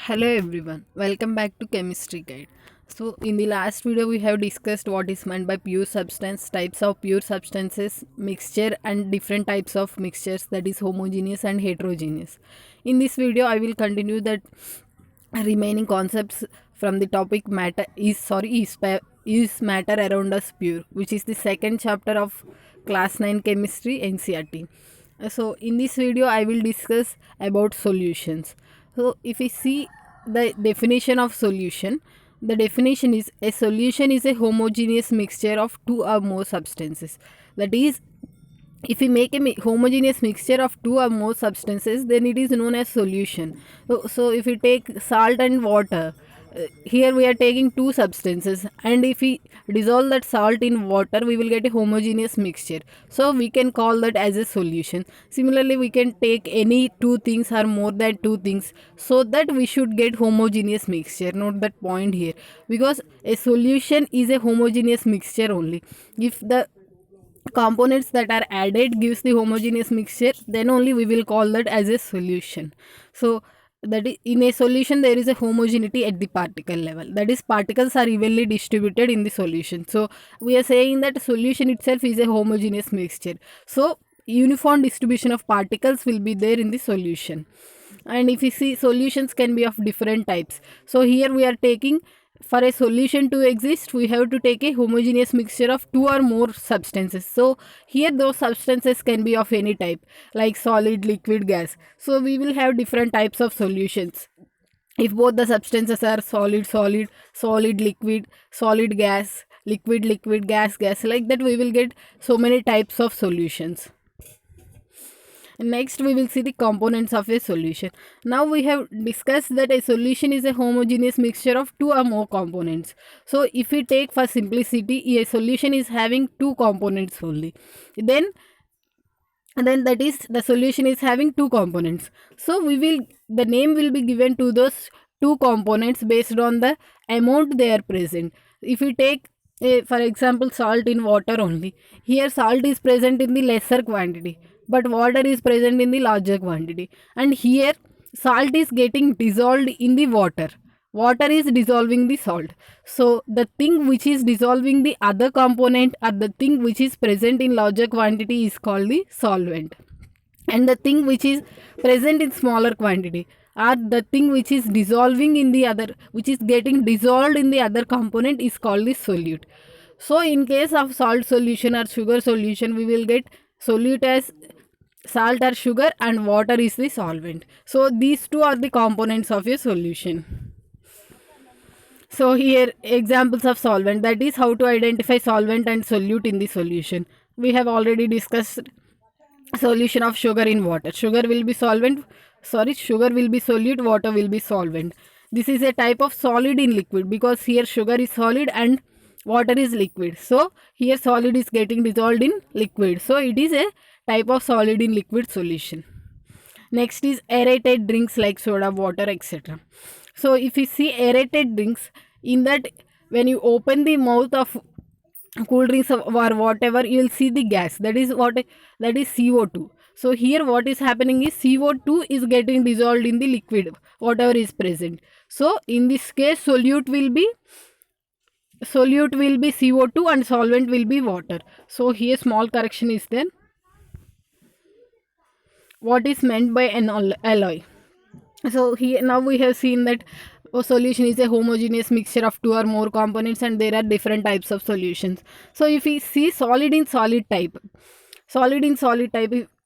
Hello everyone, welcome back to Chemistry Guide. So in the last video we have discussed what is meant by pure substance, types of pure substances, mixture and different types of mixtures, that is homogeneous and heterogeneous. In this video I will continue that remaining concepts from the topic matter is matter around us pure, which is the second chapter of class 9 chemistry NCERT. So in this video I will discuss about solutions. So if we see the definition of solution, the definition is a solution is a homogeneous mixture of two or more substances. That is, if we make a homogeneous mixture of two or more substances, then it is known as solution. So if we take salt and water, here we are taking two substances, and if we dissolve that salt in water we will get a homogeneous mixture, so we can call that as a solution. Similarly, we can take any two things or more than two things, so that we should get homogeneous mixture. Note that point here, because a solution is a homogeneous mixture only if the components that are added gives the homogeneous mixture, then only we will call that as a solution. So that is, in a solution there is a homogeneity at the particle level, that is particles are evenly distributed in the solution. So we are saying that solution itself is a homogeneous mixture, so uniform distribution of particles will be there in the solution. And if you see, solutions can be of different types. So here we are taking, for a solution to exist we have to take a homogeneous mixture of two or more substances. So here those substances can be of any type, like solid, liquid, gas. So we will have different types of solutions. If both the substances are solid, solid, solid, liquid, solid, gas, liquid, liquid, gas, gas, like that we will get so many types of solutions. Next we will see the components of a solution. Now we have discussed that a solution is a homogeneous mixture of two or more components. So if we take for simplicity, a solution is having two components only, then that is, the solution is having two components. So the name will be given to those two components based on the amount they are present. If we take for example salt in water only, here salt is present in the lesser quantity but water is present in the larger quantity, and here salt is getting dissolved in the water, water is dissolving the salt. So the thing which is dissolving the other component, or the thing which is present in larger quantity, is called the solvent, and the thing which is present in smaller quantity, or the thing which is dissolving in the other, which is getting dissolved in the other component, is called the solute. So in case of salt solution or sugar solution, we will get solute as salt or sugar and water is the solvent. So these two are the components of a solution. So here examples of solvent, that is how to identify solvent and solute in the solution. We have already discussed solution of sugar in water. Sugar will be solvent, sugar will be solute, water will be solvent. This is a type of solid in liquid, because here sugar is solid and water is liquid. So here solid is getting dissolved in liquid. So it is a type of solid in liquid solution. Next is aerated drinks like soda, water, etc. So if you see aerated drinks, in that when you open the mouth of cool drinks or whatever, you will see the gas, that is CO2. So here what is happening is CO2 is getting dissolved in the liquid, whatever is present. So in this case solute will be CO2 and solvent will be water. So here small correction is there. What is meant by an alloy? So here now we have seen that a solution is a homogeneous mixture of two or more components, and there are different types of solutions. So if we see solid in solid type,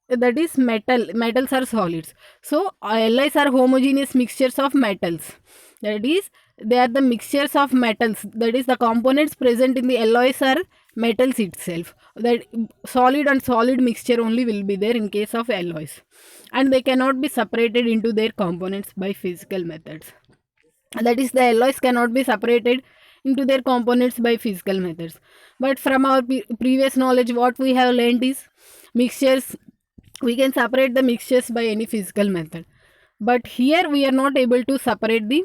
that is metals are solids. So alloys are homogeneous mixtures of metals, that is they are the mixtures of metals, that is the components present in the alloys are metals itself. That solid and solid mixture only will be there in case of alloys, and they cannot be separated into their components by physical methods. That is, the alloys cannot be separated into their components by physical methods. But from our previous knowledge, what we have learned is mixtures, we can separate the mixtures by any physical method, but here we are not able to separate the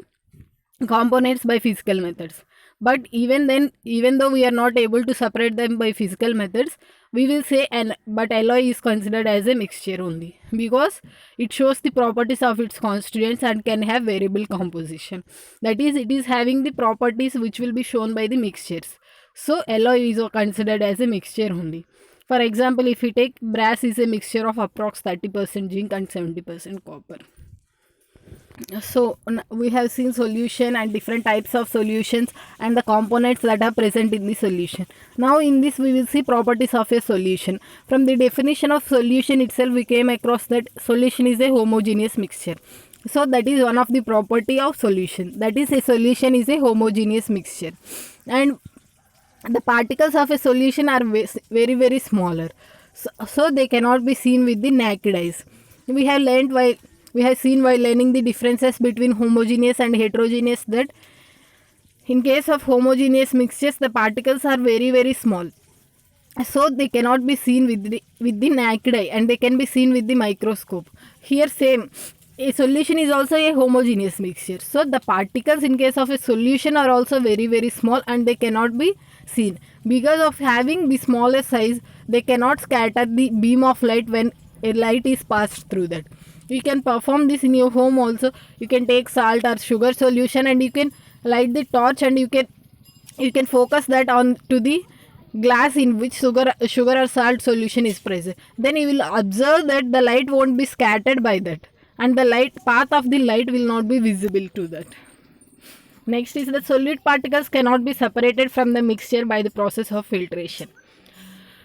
components by physical methods. But even then, even though we are not able to separate them by physical methods, we will say but alloy is considered as a mixture only, because it shows the properties of its constituents and can have variable composition. That is, it is having the properties which will be shown by the mixtures. So alloy is considered as a mixture only. For example, if we take brass is a mixture of approx 30% zinc and 70% copper. So we have seen solution and different types of solutions and the components that are present in the solution. Now in this we will see properties of a solution. From the definition of solution itself, we came across that solution is a homogeneous mixture. So that is one of the property of solution, that is a solution is a homogeneous mixture. And the particles of a solution are very smaller, so they cannot be seen with the naked eyes. We have seen while learning the differences between homogeneous and heterogeneous that in case of homogeneous mixtures the particles are very small, so they cannot be seen with the naked eye, and they can be seen with the microscope. Here same, a solution is also a homogeneous mixture, so the particles in case of a solution are also very small and they cannot be seen. Because of having the smaller size, they cannot scatter the beam of light when a light is passed through that. You can perform this in your home also. You can take salt or sugar solution and you can light the torch, and you can focus that on to the glass in which sugar or salt solution is present. Then you will observe that the light won't be scattered by that, and the light path of the light will not be visible to that. Next is that solute particles cannot be separated from the mixture by the process of filtration.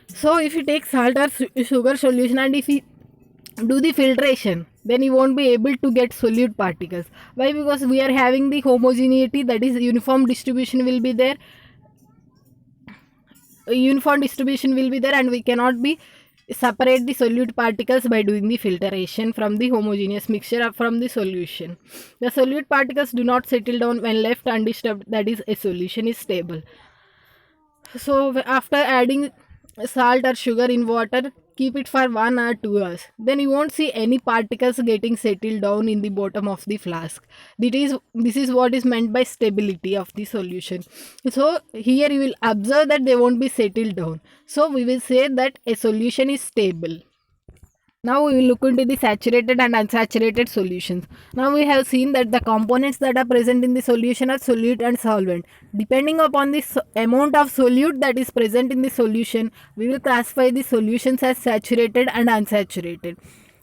So if you take salt or sugar solution and if you do the filtration, then you won't be able to get solute particles. Why? Because we are having the homogeneity, that is uniform distribution will be there. And we cannot be separate the solute particles by doing the filtration from the homogeneous mixture or from the solution. The solute particles do not settle down when left undisturbed, that is a solution is stable. So after adding salt or sugar in water, keep it for 1 or 2 hours. Then you won't see any particles getting settled down in the bottom of the flask. This is what is meant by stability of the solution. So here you will observe that they won't be settled down. So we will say that a solution is stable. Now we will look into the saturated and unsaturated solutions. Now we have seen that the components that are present in the solution are solute and solvent. Depending upon the amount of solute that is present in the solution, we will classify the solutions as saturated and unsaturated.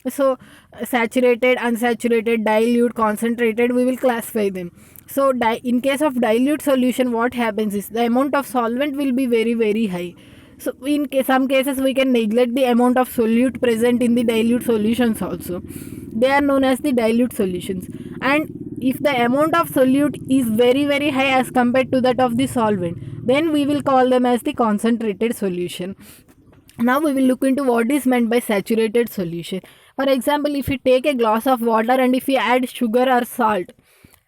So saturated, unsaturated, dilute, concentrated, we will classify them. So in case of dilute solution, what happens is the amount of solvent will be very high. So in some cases we can neglect the amount of solute present in the dilute solutions also. They are known as the dilute solutions. And if the amount of solute is very high as compared to that of the solvent, then we will call them as the concentrated solution. Now we will look into what is meant by saturated solution. For example, if you take a glass of water and if you add sugar or salt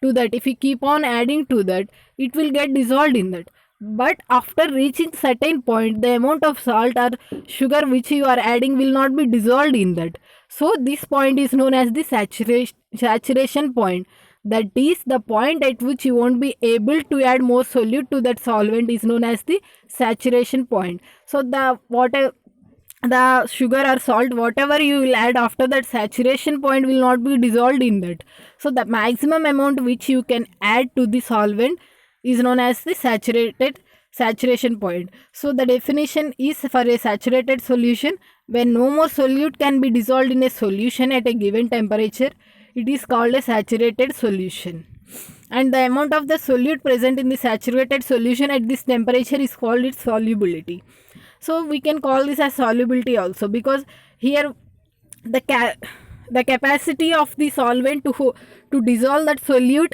to that, if you keep on adding to that, it will get dissolved in that. But after reaching certain point, the amount of salt or sugar which you are adding will not be dissolved in that. So this point is known as the saturation point. That is the point at which you won't be able to add more solute to that solvent is known as the saturation point. So the sugar or salt, whatever you will add after that saturation point will not be dissolved in that. So the maximum amount which you can add to the solvent is known as the saturation point. So the definition is, for a saturated solution, when no more solute can be dissolved in a solution at a given temperature, it is called a saturated solution. And the amount of the solute present in the saturated solution at this temperature is called its solubility. So we can call this as solubility also, because here the capacity of the solvent to dissolve that solute,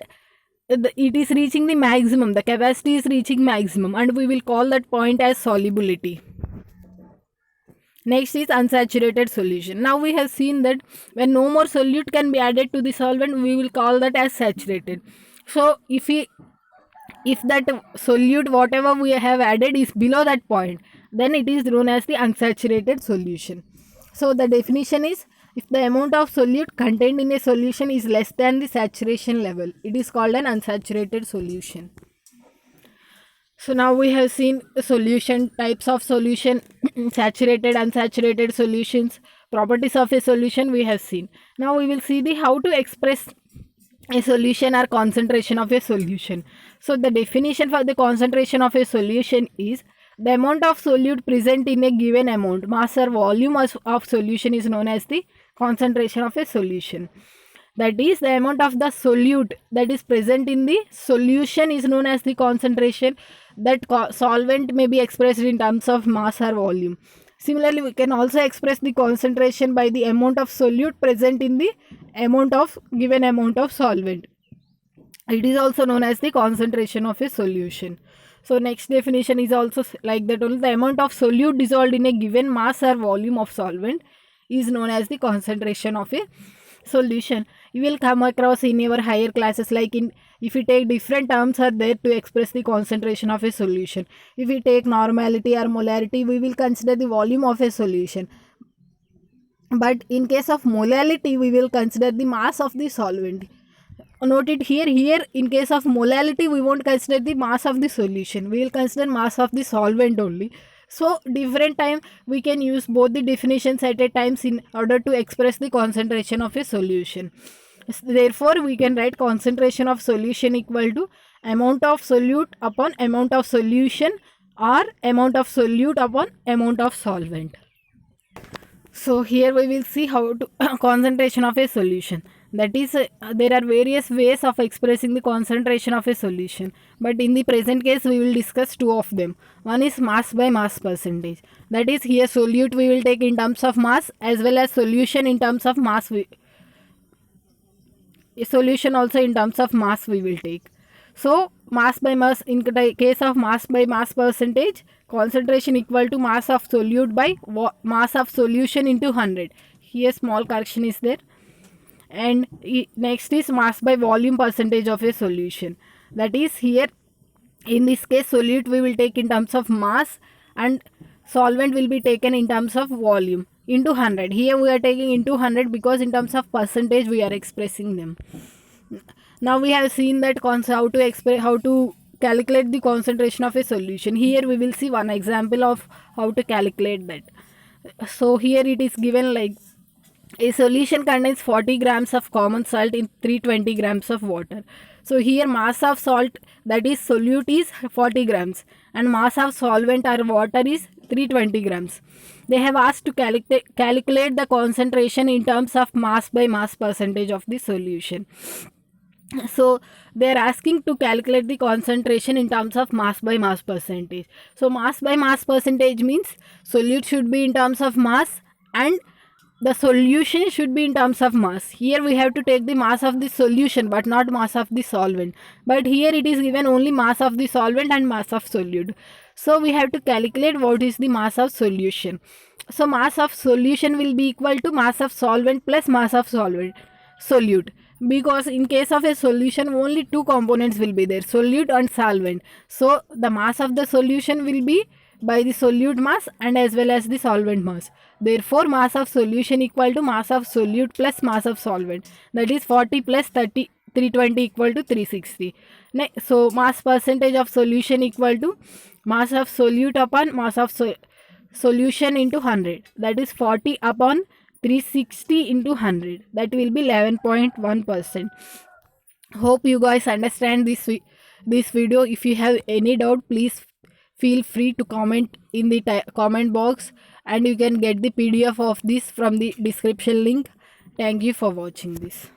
it is reaching the maximum, the capacity is reaching maximum, and we will call that point as solubility. Next is unsaturated solution. Now we have seen that when no more solute can be added to the solvent, we will call that as saturated. So if that solute whatever we have added is below that point, then it is known as the unsaturated solution. So the definition is, if the amount of solute contained in a solution is less than the saturation level, it is called an unsaturated solution. So now we have seen solution, types of solution, saturated, unsaturated solutions, properties of a solution we have seen. Now we will see the how to express a solution or concentration of a solution. So the definition for the concentration of a solution is the amount of solute present in a given amount, mass or volume of solution is known as the concentration of a solution. That is, the amount of the solute that is present in the solution is known as the concentration. That solvent may be expressed in terms of mass or volume. Similarly, we can also express the concentration by the amount of solute present in the given amount of solvent. It is also known as the concentration of a solution. So next definition is also like that only. The amount of solute dissolved in a given mass or volume of solvent is known as the concentration of a solution. You will come across in your higher classes, like in if you take different terms are there to express the concentration of a solution. If we take normality or molarity, we will consider the volume of a solution. But in case of molality, we will consider the mass of the solvent. Note it here in case of molality, we won't consider the mass of the solution, we will consider mass of the solvent only. So different time we can use both the definitions at a times in order to express the concentration of a solution. Therefore we can write concentration of solution equal to amount of solute upon amount of solution, or amount of solute upon amount of solvent. So here we will see how to concentration of a solution. That is, there are various ways of expressing the concentration of a solution, but in the present case we will discuss two of them. One is mass by mass percentage. That is, here solute we will take in terms of mass as well as solution in terms of mass. Solution also in terms of mass we will take. So mass by mass, in the case of mass by mass percentage, concentration equal to mass of solute by mass of solution into 100. Here small correction is there. And next is mass by volume percentage of a solution. That is, here in this case solute we will take in terms of mass and solvent will be taken in terms of volume into 100. Here we are taking into 100 because in terms of percentage we are expressing them. Now we have seen that how to calculate the concentration of a solution. Here we will see one example of how to calculate that. So here it is given like a solution contains 40 grams of common salt in 320 grams of water. So here mass of salt, that is solute, is 40 grams and mass of solvent or water is 320 grams. They have asked to calculate the concentration in terms of mass by mass percentage of the solution. So they are asking to calculate the concentration in terms of mass by mass percentage. So mass by mass percentage means solute should be in terms of mass and the solution should be in terms of mass. Here we have to take the mass of the solution but not mass of the solvent. But here it is given only mass of the solvent and mass of solute. So we have to calculate what is the mass of solution. So mass of solution will be equal to mass of solvent plus mass of solute. Because in case of a solution only two components will be there, solute and solvent. So the mass of the solution will be by the solute mass and as well as the solvent mass. Therefore mass of solution equal to mass of solute plus mass of solvent. That is 40 plus 30, 320 equal to 360. So mass percentage of solution equal to mass of solute upon mass of solution into 100. That is 40 upon 360 into 100. That will be 11.1%. Hope you guys understand this video. If you have any doubt, please feel free to comment in the comment box, and you can get the PDF of this from the description link. Thank you for watching this.